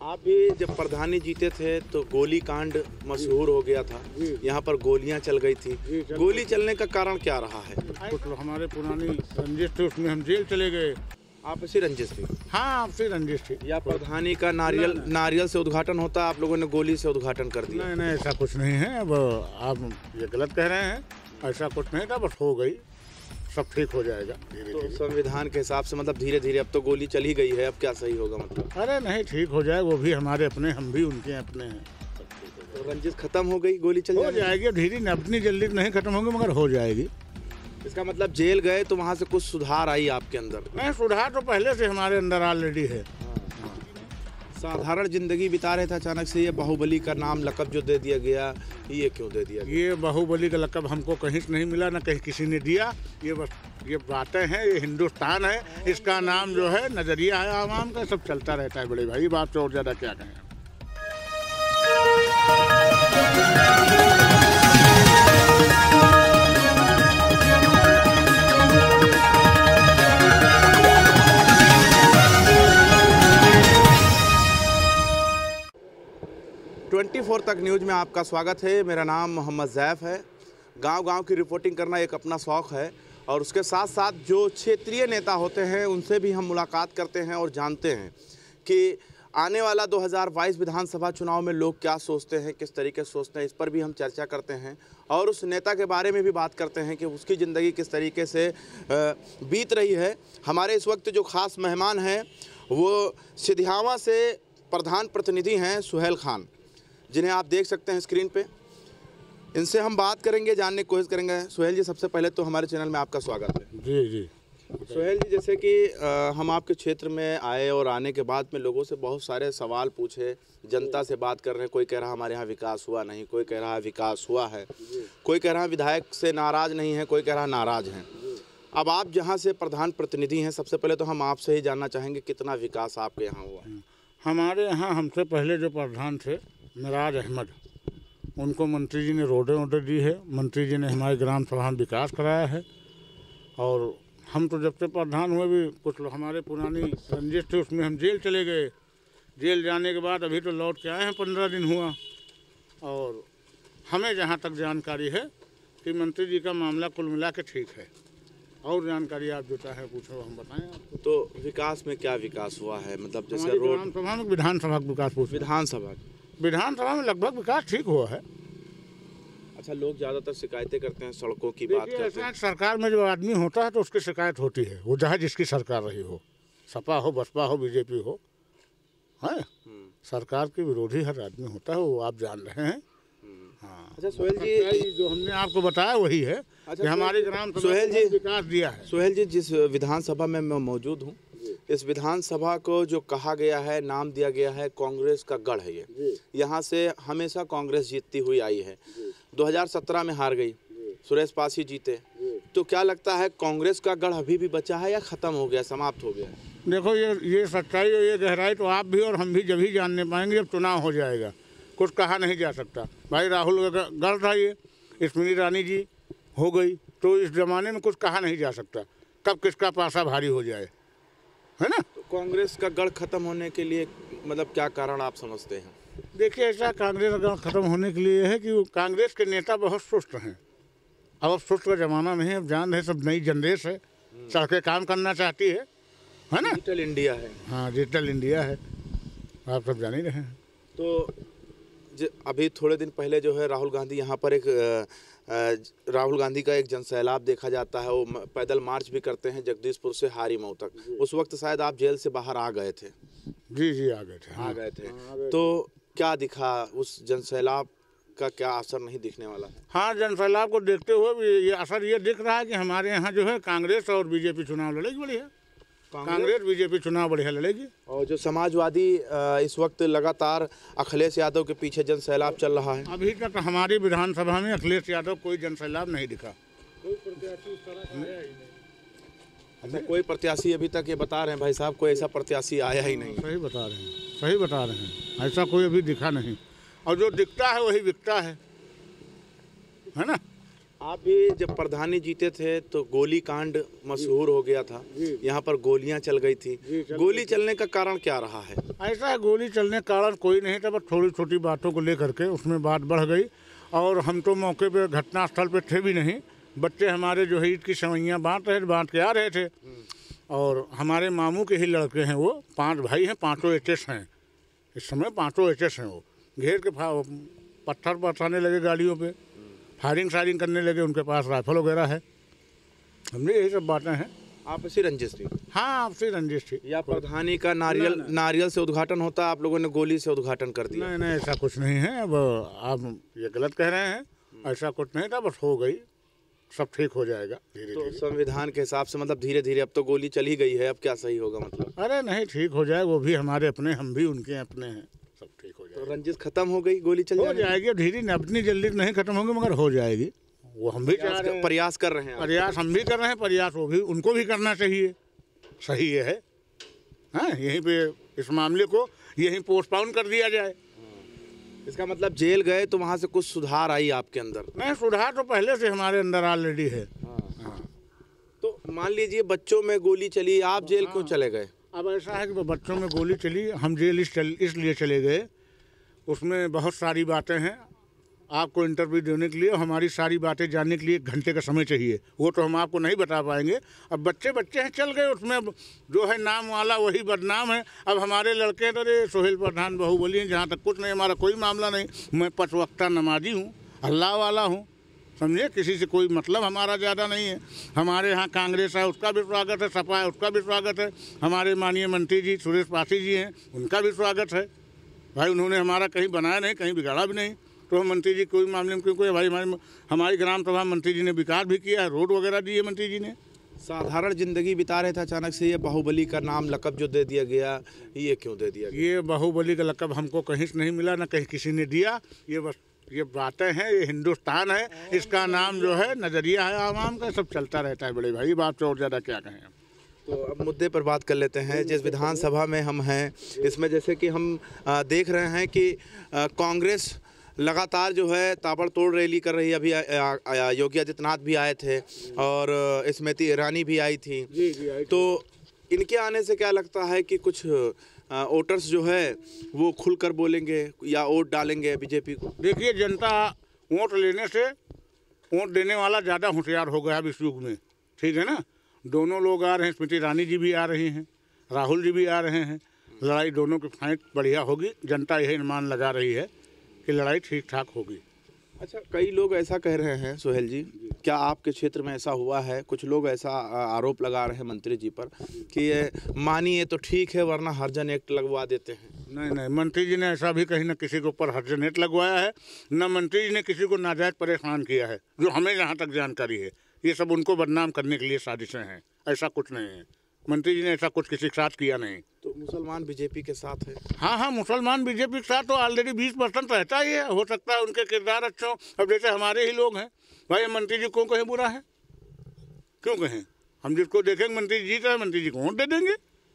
आप भी जब प्रधानी जीते थे तो गोली कांड मशहूर हो गया था, यहाँ पर गोलियां चल गई थी। गोली चलने का कारण क्या रहा है? कुछ हमारे पुरानी रंजिश थी, उसमें हम जेल चले गए। आपसी रंजिश थी? हाँ, आपसी रंजिश थी। या प्रधानी का नारियल से उद्घाटन होता, आप लोगों ने गोली से उद्घाटन कर दिया? नहीं नहीं, ऐसा कुछ नहीं है। अब आप ये गलत कह रहे हैं, ऐसा कुछ नहीं था, बस हो गई, सब ठीक हो जाएगा धीरे तो धीरे। संविधान के हिसाब से मतलब धीरे धीरे, अब तो गोली चली गई है, अब क्या सही होगा मतलब? अरे नहीं, ठीक हो जाए, वो भी हमारे अपने, हम भी उनके अपने हैं। तो रंजिश खत्म हो गई, गोली चल हो जाएगी धीरे, अपनी जल्दी नहीं खत्म होगी मगर हो जाएगी। इसका मतलब जेल गए तो वहाँ से कुछ सुधार आई आपके अंदर? नहीं, सुधार तो पहले से हमारे अंदर ऑलरेडी है। साधारण जिंदगी बिता रहे थे, अचानक से ये बाहुबली का नाम लक़ब जो दे दिया गया, ये क्यों दे दिया गया? ये बाहुबली का लक़ब हमको कहीं से नहीं मिला, ना कहीं किसी ने दिया। ये बस ये बातें हैं, ये हिंदुस्तान है, इसका नाम जो है नज़रिया है आवाम का, सब चलता रहता है बड़े भाई। बात से और ज़्यादा क्या कहें। 24 तक न्यूज़ में आपका स्वागत है। मेरा नाम मोहम्मद ज़ैफ़ है। गांव-गांव की रिपोर्टिंग करना एक अपना शौक़ है और उसके साथ साथ जो क्षेत्रीय नेता होते हैं उनसे भी हम मुलाकात करते हैं और जानते हैं कि आने वाला 2022 विधानसभा चुनाव में लोग क्या सोचते हैं, किस तरीके से सोचते हैं, इस पर भी हम चर्चा करते हैं और उस नेता के बारे में भी बात करते हैं कि उसकी ज़िंदगी किस तरीके से बीत रही है। हमारे इस वक्त जो ख़ास मेहमान हैं वो सिधियावा से प्रधान प्रतिनिधि हैं सुहेल खान, जिन्हें आप देख सकते हैं स्क्रीन पे। इनसे हम बात करेंगे, जानने की कोशिश करेंगे। सुहेल जी, सबसे पहले तो हमारे चैनल में आपका स्वागत है। जी जी। सुहेल जी, जैसे कि हम आपके क्षेत्र में आए और आने के बाद में लोगों से बहुत सारे सवाल पूछे, जनता से बात कर रहे हैं। कोई कह रहा हमारे यहाँ विकास हुआ नहीं, कोई कह रहा विकास हुआ है, कोई कह रहा विधायक से नाराज़ नहीं है, कोई कह रहा नाराज़ हैं। अब आप जहाँ से प्रधान प्रतिनिधि हैं, सबसे पहले तो हम आपसे ही जानना चाहेंगे कितना विकास आपके यहाँ हुआ है? हमारे यहाँ हमसे पहले जो प्रधान थे मिराज अहमद, उनको मंत्री जी ने रोडें दी है। मंत्री जी ने हमारे ग्राम सभा में विकास कराया है। और हम तो जब से प्रधान हुए भी कुछ हमारे पुरानी रंजिश थी, उसमें हम जेल चले गए। जेल जाने के बाद अभी तो लौट के आए हैं, 15 दिन हुआ। और हमें जहाँ तक जानकारी है कि मंत्री जी का मामला कुल मिला के ठीक है। और जानकारी आप जो चाहे पूछो, हम बताएं आपको। तो विकास में क्या विकास हुआ है? मतलब जैसे रोड, ग्राम सभा में, विधानसभा का विकास पूछ। विधानसभा में लगभग विकास ठीक हुआ है। अच्छा, लोग ज़्यादातर शिकायतें करते हैं, सड़कों की बात करते हैं। सरकार में जो आदमी होता है तो उसकी शिकायत होती है, वो चाहे जिसकी सरकार रही हो, सपा हो, बसपा हो, बीजेपी हो, है सरकार के विरोधी हर आदमी होता है, वो आप जान रहे हैं। हाँ। अच्छा सुहेल जी, जो हमने आपको बताया वही है। अच्छा, कि हमारे ग्राम सुहेल जी विकास दिया है। सुहेल जी, जिस विधानसभा में मैं मौजूद हूँ, इस विधानसभा को जो कहा गया है, नाम दिया गया है कांग्रेस का गढ़ है। ये यहाँ से हमेशा कांग्रेस जीतती हुई आई है। 2017 में हार गई, सुरेश पासी जीते। तो क्या लगता है कांग्रेस का गढ़ अभी भी बचा है या ख़त्म हो गया, समाप्त हो गया? देखो, ये सच्चाई और ये गहराई तो आप भी और हम भी जब ही जानने पाएंगे जब चुनाव हो जाएगा। कुछ कहा नहीं जा सकता भाई। राहुल का गढ़ था ये, स्मृति ईरानी जी हो गई, तो इस ज़माने में कुछ कहा नहीं जा सकता कब किसका पासा भारी हो जाए, है ना। तो कांग्रेस का गढ़ खत्म होने के लिए मतलब क्या कारण आप समझते हैं? देखिए, ऐसा कांग्रेस का गढ़ खत्म होने के लिए है कि कांग्रेस के नेता बहुत सुस्त हैं। अब सुस्त का ज़माना नहीं है, अब जान रहे सब नई जनरेशन है, चढ़ के काम करना चाहती है ना। डिजिटल इंडिया है। हाँ, डिजिटल इंडिया है, आप सब जान ही रहे हैं। तो अभी थोड़े दिन पहले जो है राहुल गांधी यहाँ पर राहुल गांधी का एक जनसैलाब देखा जाता है। वो पैदल मार्च भी करते हैं जगदीशपुर से हारीमऊ तक। उस वक्त शायद आप जेल से बाहर आ गए थे। जी जी, आ गए थे। आ गए थे। तो क्या दिखा उस जनसैलाब का? क्या असर नहीं दिखने वाला है? हाँ, जनसैलाब को देखते हुए भी ये असर ये दिख रहा है कि हमारे यहाँ जो है कांग्रेस और बीजेपी चुनाव लड़ेगी बढ़िया। कांग्रेस बीजेपी चुनाव बढ़िया लड़ेगी। और जो समाजवादी इस वक्त लगातार अखिलेश यादव के पीछे जनसैलाब चल रहा है। अभी तक हमारी विधानसभा में अखिलेश यादव कोई जनसैलाब नहीं दिखा। अच्छा, कोई प्रत्याशी अभी तक ये बता रहे हैं भाई साहब, कोई ऐसा प्रत्याशी आया ही नहीं? सही बता रहे हैं, सही बता रहे हैं, ऐसा कोई अभी दिखा नहीं। और जो दिखता है वही बिकता है ना। आप भी जब प्रधानी जीते थे तो गोली कांड मशहूर हो गया था, यहाँ पर गोलियां चल गई थी। गोली चलने का कारण क्या रहा है? ऐसा है, गोली चलने का कारण कोई नहीं था, बस थोड़ी छोटी बातों को लेकर के उसमें बात बढ़ गई। और हम तो मौके पे घटनास्थल पे थे भी नहीं। बच्चे हमारे जो है ईद की सेवइयाँ बांट के आ रहे थे। और हमारे मामू के ही लड़के हैं, वो 5 भाई हैं, 5 एचएस हैं इस समय, 5 एचएस हैं। वो घेर के पत्थर बरसाने लगे गाड़ियों पे, फायरिंग करने लगे, उनके पास राइफल वगैरह है। हमने यही सब बातें हैं। आपसी रंजिश थी? हाँ, आपसी रंजिश थी। या प्रधानी का नारियल से उद्घाटन होता, आप लोगों ने गोली से उद्घाटन कर दिया? नहीं, ऐसा कुछ नहीं है। अब आप ये गलत कह रहे हैं, ऐसा कुछ नहीं था, बस हो गई, सब ठीक हो जाएगा धीरे तो धीरे। संविधान के हिसाब से मतलब धीरे धीरे, अब तो गोली चली गई है, अब क्या सही होगा मतलब? अरे नहीं, ठीक हो जाए, वो भी हमारे अपने, हम भी उनके अपने हैं, सब ठीक हो जाएगा। तो रंजिश खत्म हो गई, गोली चल हो जाएगी धीरे, अपनी जल्दी नहीं खत्म होगी, मगर हो जाएगी। वो हम भी चाह रहे हैं, प्रयास कर रहे हैं। प्रयास हम भी कर रहे हैं, प्रयास वो भी, उनको भी करना चाहिए। सही है। हाँ, यहीं पे इस मामले को यहीं पोस्टपोन कर दिया जाए। इसका मतलब जेल गए तो वहाँ से कुछ सुधार आई आपके अंदर? नहीं, सुधार तो पहले से हमारे अंदर ऑलरेडी है। हाँ। तो मान लीजिए बच्चों में गोली चली, आप जेल क्यों चले गए? अब ऐसा है कि बच्चों में गोली चली, हम जेल इसलिए चले गए, उसमें बहुत सारी बातें हैं। आपको इंटरव्यू देने के लिए हमारी सारी बातें जानने के लिए 1 घंटे का समय चाहिए, वो तो हम आपको नहीं बता पाएंगे। अब बच्चे हैं, चल गए, उसमें जो है नाम वाला वही बदनाम है। अब हमारे लड़के तो रे सोहेल प्रधान बाहुबली हैं, जहाँ तक कुछ नहीं, हमारा कोई मामला नहीं। मैं 5 वक्ता नमाजी हूँ, अल्लाह वाला हूँ, समझे, किसी से कोई मतलब हमारा ज़्यादा नहीं है। हमारे यहाँ कांग्रेस है, उसका भी स्वागत है, सपा है, उसका भी स्वागत है। हमारे माननीय मंत्री जी सुरेश पासी जी हैं, उनका भी स्वागत है। भाई उन्होंने हमारा कहीं बनाया नहीं, कहीं बिगाड़ा भी नहीं। तो मंत्री जी कोई मामले में क्योंकि भाई हमारी ग्राम सभा मंत्री जी ने विकास भी किया है, रोड वगैरह दिए मंत्री जी ने। साधारण जिंदगी बिता रहे थे, अचानक से ये बाहुबली का नाम लकब जो दे दिया गया, ये क्यों दे दिया गया? ये बाहुबली का लकब हमको कहीं से नहीं मिला, ना कहीं किसी ने दिया। ये बस ये बातें हैं, ये हिंदुस्तान है, इसका नाम जो है नज़रिया है आवाम का, सब चलता रहता है बड़े भाई, बात तो और ज़्यादा क्या कहें। तो अब मुद्दे पर बात कर लेते हैं। जिस विधानसभा में हम हैं, इसमें जैसे कि हम देख रहे हैं कि कांग्रेस लगातार जो है ताबड़तोड़ रैली कर रही है। अभी योगी आदित्यनाथ भी आए थे और स्मृति ईरानी भी आई थी। तो इनके आने से क्या लगता है कि कुछ वोटर्स जो है वो खुलकर बोलेंगे या वोट डालेंगे बीजेपी को? देखिए, जनता वोट लेने से वोट देने वाला ज़्यादा होशियार हो गया अब इस युग में, ठीक है ना। दोनों लोग आ रहे हैं, स्मृति ईरानी जी भी आ रही हैं, राहुल जी भी आ रहे हैं। लड़ाई दोनों की फाइट बढ़िया होगी, जनता यही अनुमान लगा रही है कि लड़ाई ठीक ठाक होगी। अच्छा, कई लोग ऐसा कह रहे हैं सोहेल जी, क्या आपके क्षेत्र में ऐसा हुआ है? कुछ लोग ऐसा आरोप लगा रहे हैं मंत्री जी पर कि ये मानिए तो ठीक है, वरना हरिजन एक्ट लगवा देते हैं। नहीं, मंत्री जी ने ऐसा भी कहीं न किसी के ऊपर हरिजन एक्ट लगवाया है, न मंत्री जी ने किसी को नाजायज परेशान किया है, जो हमें जहाँ तक जानकारी है। ये सब उनको बदनाम करने के लिए साजिशें हैं, ऐसा कुछ नहीं है। मंत्री जी ने ऐसा कुछ किसी के साथ किया नहीं। तो मुसलमान बीजेपी के साथ है? हाँ, मुसलमान बीजेपी के साथ तो ऑलरेडी 20% रहता ही है। हो सकता है उनके किरदार अच्छे हों। अब जैसे हमारे ही लोग हैं, भाई मंत्री जी को कहें बुरा है, क्यों कहें? हम जिसको देखेंगे मंत्री जी जीत रहे हैं, मंत्री जी को वोट दे देंगे।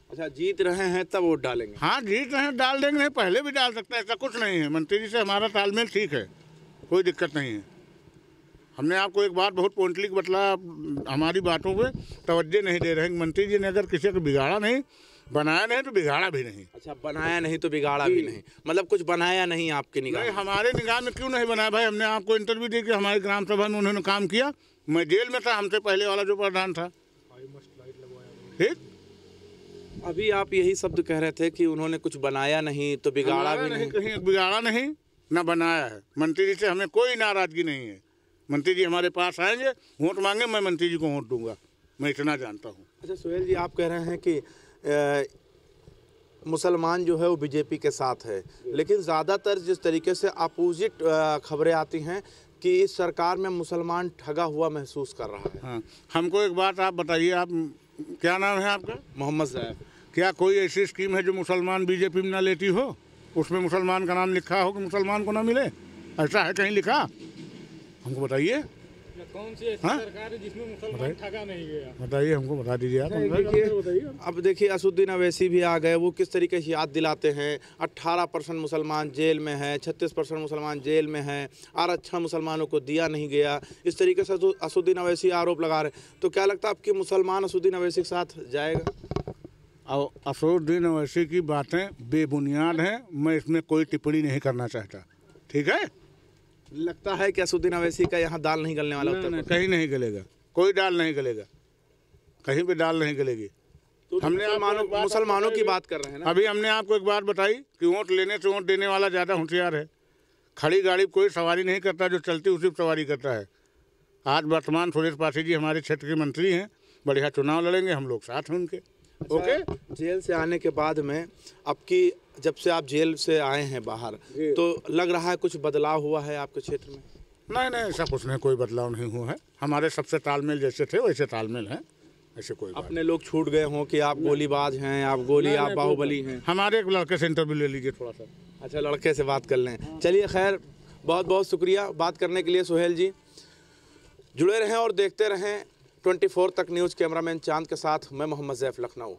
अच्छा, जीत रहे हैं तब वोट डालेंगे? हाँ, जीत रहे हैं, डाल देंगे, नहीं पहले भी डाल सकते हैं, ऐसा कुछ नहीं है। मंत्री जी से हमारा तालमेल ठीक है, कोई दिक्कत नहीं है। हमने आपको एक बात बहुत पॉइंटली बतला, हमारी बातों पे तवज्जो नहीं दे रहे हैं। मंत्री जी ने अगर किसी को बिगाड़ा नहीं, बनाया नहीं तो बिगाड़ा भी नहीं। अच्छा, बनाया नहीं तो बिगाड़ा भी नहीं, मतलब कुछ बनाया नहीं आपके निगाह? नहीं, हमारे निगाह में क्यों नहीं बनाया भाई? हमने आपको इंटरव्यू दी कि हमारी ग्राम सभा में उन्होंने काम किया। मैं जेल में था, हमसे पहले वाला जो प्रधान था, ठीक। अभी आप यही शब्द कह रहे थे कि उन्होंने कुछ बनाया नहीं तो बिगाड़ा भी नहीं। कहीं बिगाड़ा नहीं, ना बनाया है। मंत्री जी से हमें कोई नाराजगी नहीं है। मंत्री जी हमारे पास आएंगे, वोट मांगे, मैं मंत्री जी को वोट दूंगा, मैं इतना जानता हूँ। अच्छा सोहेल जी, आप कह रहे हैं कि मुसलमान जो है वो बीजेपी के साथ है, लेकिन ज़्यादातर जिस तरीके से अपोजिट खबरें आती हैं कि इस सरकार में मुसलमान ठगा हुआ महसूस कर रहा है। हाँ, हमको एक बात आप बताइए, आप क्या नाम है आपका? मोहम्मद ज़ैफ। क्या कोई ऐसी स्कीम है जो मुसलमान बीजेपी में ना लेती हो, उसमें मुसलमान का नाम लिखा हो कि मुसलमान को ना मिले? ऐसा है कहीं लिखा? हमको बताइए। कौन सी ऐसी हाँ? सरकार है जिसमें मुसलमान ठगा नहीं गया? बताइए, हमको बता दीजिए आप। देखिए, अब देखिए असदुद्दीन अवैसी भी आ गए, वो किस तरीके से याद दिलाते हैं। 18% मुसलमान जेल में है, 36% मुसलमान जेल में है, आरक्षण मुसलमानों को दिया नहीं गया, इस तरीके से असदुद्दीन अवैसी आरोप लगा रहे। तो क्या लगता है आपकी मुसलमान असदुद्दीन अवैसी के साथ जाएगा? और असदुद्दीन अवैसी की बातें बेबुनियाद हैं, मैं इसमें कोई टिप्पणी नहीं करना चाहता, ठीक है? लगता है कि असदुद्दीन अवैसी का यहाँ दाल नहीं गलने वाला उत्तर नहीं, प्रदेश? कहीं नहीं गलेगा, कोई दाल नहीं गलेगा, कहीं पे दाल नहीं गलेगी। तो हमने मुसलमानों की बात कर रहे हैं ना। अभी हमने आपको एक बात बताई कि वोट लेने से वोट देने वाला ज़्यादा होशियार है। खड़ी गाड़ी कोई सवारी नहीं करता, जो चलती उसी पर सवारी करता है। आज वर्तमान सुरेश पासी जी हमारे क्षेत्र के मंत्री हैं, बढ़िया चुनाव लड़ेंगे, हम लोग साथ हैं उनके। ओके। जेल से आने के बाद में आपकी, जब से आप जेल से आए हैं बाहर, तो लग रहा है कुछ बदलाव हुआ है आपके क्षेत्र में? नहीं नहीं, ऐसा कुछ नहीं, कोई बदलाव नहीं हुआ है। हमारे सबसे तालमेल जैसे थे वैसे तालमेल है, ऐसे कोई बात। अपने लोग छूट गए हों कि आप गोलीबाज हैं, आप आप बाहुबली हैं? हमारे एक लड़के से इंटरव्यू ले लीजिए थोड़ा सा। अच्छा, लड़के से बात कर लें। चलिए, खैर, बहुत बहुत शुक्रिया बात करने के लिए सुहेल जी। जुड़े रहें और देखते रहें 24 तक न्यूज़। कैमरामैन चांद के साथ मैं मोहम्मद ज़ैफ, लखनऊ।